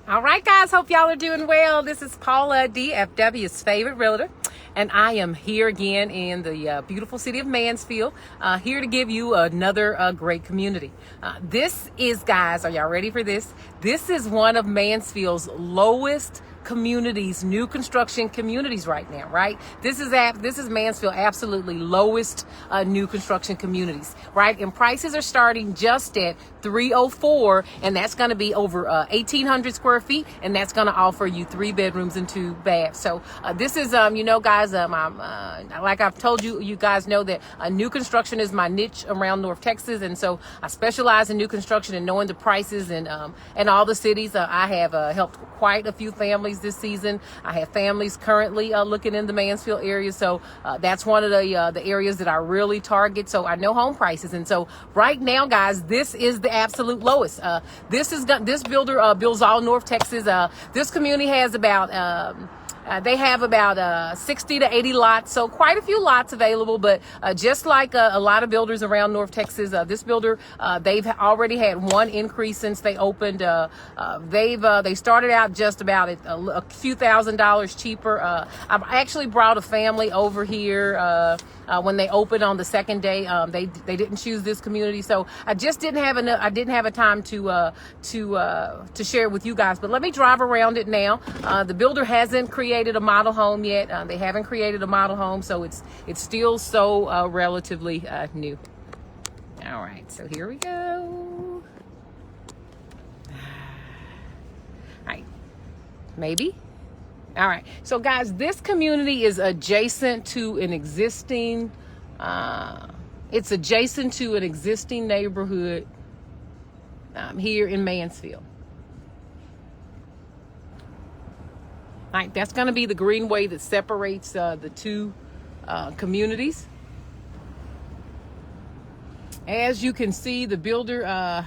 All right, guys, hope y'all are doing well. This is Paula, DFW's favorite realtor, and I am here again in the beautiful city of Mansfield, here to give you another great community. This is, guys, are y'all ready for this? This is one of Mansfield's lowest communities, new construction communities right now, right? This is Mansfield absolutely lowest new construction communities, right? And prices are starting just at $304, and that's going to be over 1,800 square feet, and that's going to offer you 3 bedrooms and 2 baths. So this is, guys, like I've told you, you guys know that new construction is my niche around North Texas, and so I specialize in new construction and knowing the prices and all the cities. I have helped quite a few families this season. I have families currently looking in the Mansfield area, so that's one of the areas that I really target. So I know home prices, and so right now, guys, this is the absolute lowest. This builder builds all North Texas. This community has about they have about 60 to 80 lots, so quite a few lots available. But just like a lot of builders around North Texas, this builder, they've already had one increase since they opened. They started out just about a few $1,000s cheaper. I actually brought a family over here when they opened on the second day. They didn't choose this community, so I just didn't have enough. I didn't have a time to share with you guys. But let me drive around it now. The builder hasn't created a model home yet. They haven't created a model home, so it's still so relatively new. All right, so here we go. All right, maybe. All right, so guys, this community is adjacent to an existing, it's adjacent to an existing neighborhood here in Mansfield. All right, that's going to be the greenway that separates the two communities. As you can see, the builder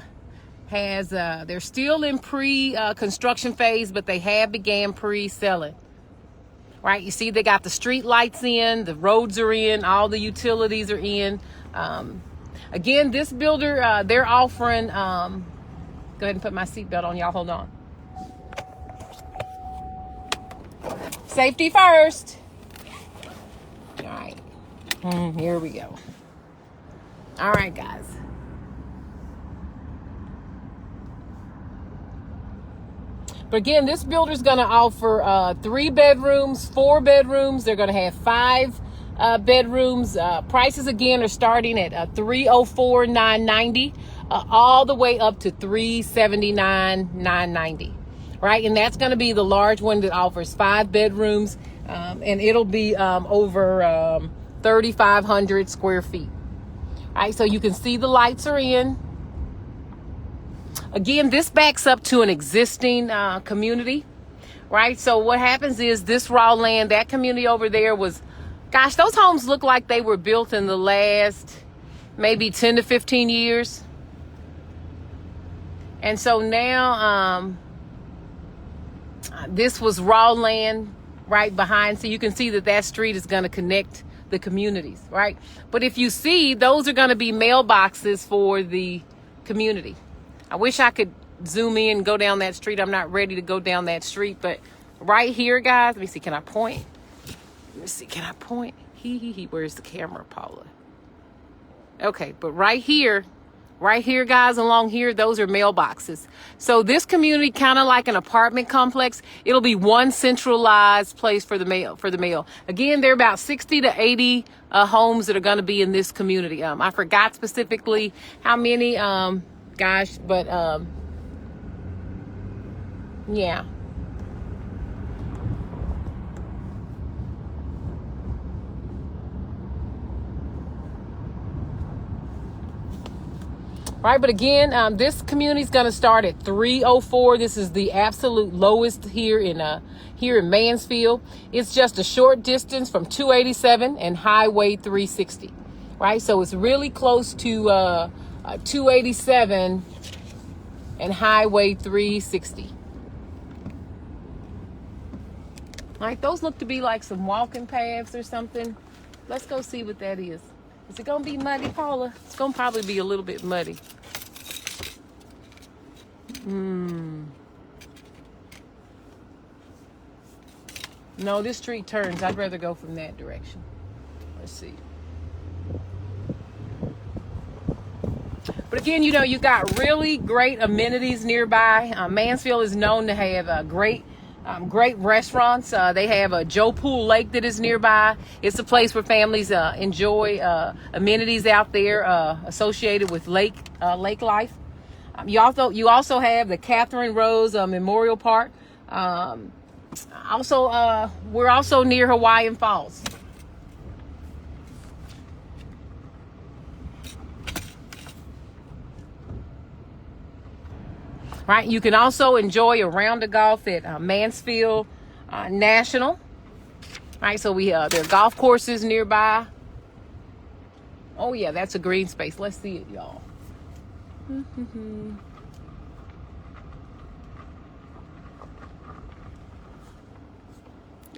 they're still in pre-construction phase, but they have began pre-selling. Right, you see they got the street lights in, the roads are in, all the utilities are in. Again, this builder, they're offering, go ahead and put my seatbelt on, y'all, hold on. Safety first. All right, here we go. All right, guys. But again, this builder's going to offer 3 bedrooms, 4 bedrooms. They're going to have 5 bedrooms. Prices again are starting at $304,990, all the way up to $379,990. Right, and that's going to be the large one that offers 5 bedrooms, and it'll be over 3,500 square feet. All right, so you can see the lights are in. Again, this backs up to an existing community, right? So what happens is this raw land, that community over there was, gosh, those homes look like they were built in the last maybe 10 to 15 years. And so now this was raw land right behind. So you can see that street is going to connect the communities, right? But if you see, those are going to be mailboxes for the community. I wish I could zoom in and go down that street. I'm not ready to go down that street, but right here, guys, let me see, can I point? Let me see, can I point? Where's the camera, Paula? Okay, but right here, guys, along here, those are mailboxes. So this community, kind of like an apartment complex, it'll be one centralized place for the mail. Again, there are about 60 to 80 homes that are going to be in this community. I forgot specifically how many, gosh, but yeah. Right, but again, this community is going to start at $304. This is the absolute lowest here in Mansfield. It's just a short distance from 287 and Highway 360. Right, so it's really close to 287 and Highway 360. Right, those look to be like some walking paths or something. Let's go see what that is. Is it gonna be muddy, Paula? It's gonna probably be a little bit muddy. No, this street turns. I'd rather go from that direction. Let's see. But again, you got really great amenities nearby. Mansfield is known to have great restaurants. They have a Joe Pool Lake that is nearby. It's a place where families enjoy amenities out there associated with lake life. You also have the Catherine Rose Memorial Park. We're also near Hawaiian Falls. Right, you can also enjoy a round of golf at Mansfield National. Right, so there are golf courses nearby. Oh yeah, that's a green space. Let's see it, y'all.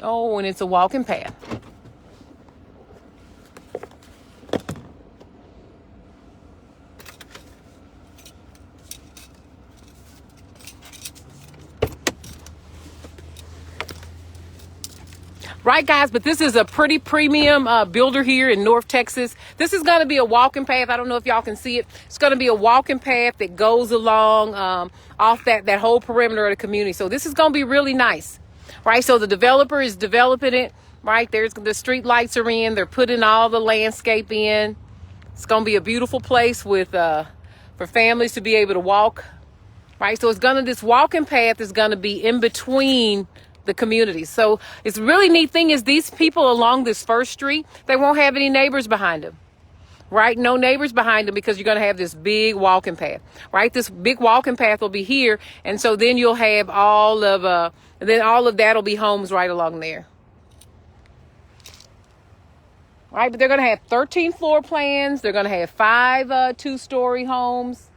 Oh, and it's a walking path. Right, guys, but this is a pretty premium builder here in North Texas. This is going to be a walking path. I don't know if y'all can see it. It's going to be a walking path that goes along off that whole perimeter of the community. So this is going to be really nice, right? So the developer is developing it, right? There's the street lights are in. They're putting all the landscape in. It's going to be a beautiful place with for families to be able to walk, right? So this walking path is going to be in between the community. So it's a really neat thing is these people along this first street, they won't have any neighbors behind them, right? No neighbors behind them because you're going to have this big walking path, right? This big walking path will be here. And so then you'll have all of that'll be homes right along there. Right. But they're going to have 13 floor plans. They're going to have 5 two-story homes.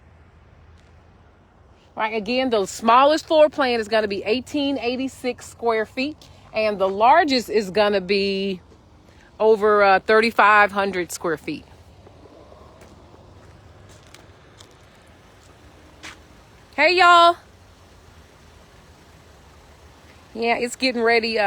Right, again, the smallest floor plan is going to be 1886 square feet, and the largest is going to be over 3,500 square feet. Hey, y'all. Yeah, it's getting ready.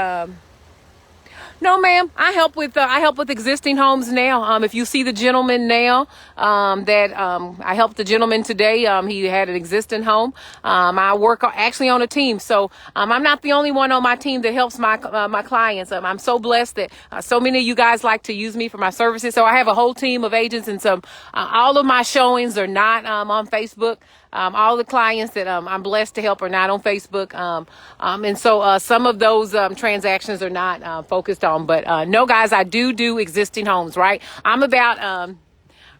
No, ma'am. I help with existing homes now. If you see the gentleman now, I helped the gentleman today. He had an existing home. I work actually on a team, so I'm not the only one on my team that helps my clients. I'm so blessed that so many of you guys like to use me for my services. So I have a whole team of agents, and all of my showings are not on Facebook. All the clients that I'm blessed to help are not on Facebook. And so some of those transactions are not focused on. But no, guys, I do existing homes, right? I'm about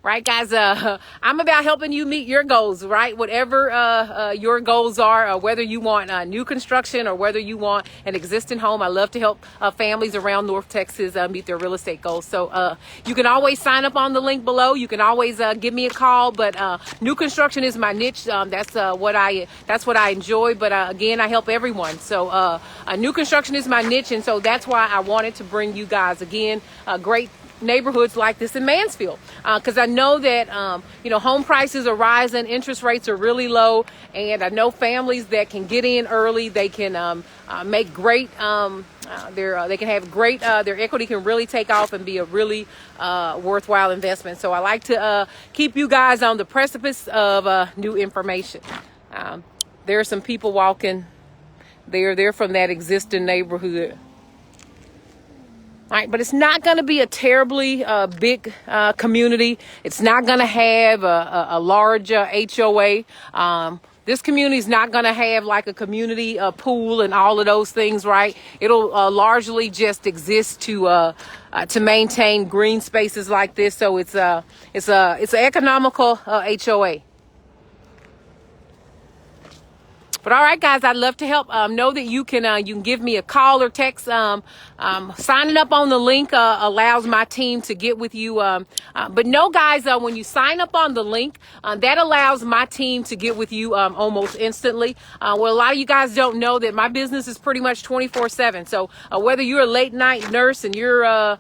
right, guys? I'm about helping you meet your goals, right? Whatever your goals are, whether you want new construction or whether you want an existing home. I love to help families around North Texas meet their real estate goals. So you can always sign up on the link below. You can always give me a call. But new construction is my niche. That's what I enjoy. But again, I help everyone. So new construction is my niche, and so that's why I wanted to bring you guys again great neighborhoods like this in Mansfield, because I know that home prices are rising, interest rates are really low, and I know families that can get in early. They can make great they can have great their equity can really take off and be a really worthwhile investment. So I like to keep you guys on the precipice of new information. There are some people walking. They're from that existing neighborhood. All right, but it's not going to be a terribly big community. It's not going to have a large HOA. This community is not going to have like a community pool and all of those things, right? It'll largely just exist to maintain green spaces like this. So it's an economical HOA. But all right, guys, I'd love to help. Know that you can give me a call or text. Signing up on the link allows my team to get with you. But no, guys, when you sign up on the link, that allows my team to get with you almost instantly. Well, a lot of you guys don't know that my business is pretty much 24/7. So whether you're a late night nurse and you're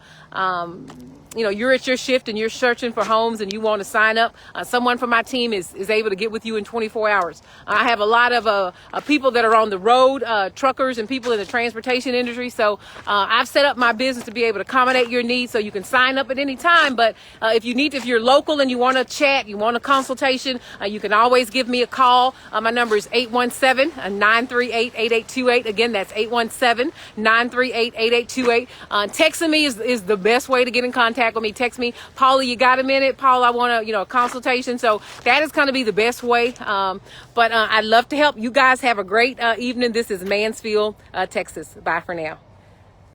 you're at your shift and you're searching for homes and you want to sign up, someone from my team is able to get with you in 24 hours. I have a lot of people that are on the road, truckers and people in the transportation industry. So I've set up my business to be able to accommodate your needs, so you can sign up at any time. But if you're local and you want to chat, you want a consultation, you can always give me a call. My number is 817-938-8828. Again, that's 817-938-8828. Texting me is the best way to get in contact with me. Text me, Paula, you got a minute? Paula, I want a consultation. So that is going to be the best way. But I'd love to help. You guys have a great evening. This is Mansfield, Texas. Bye for now.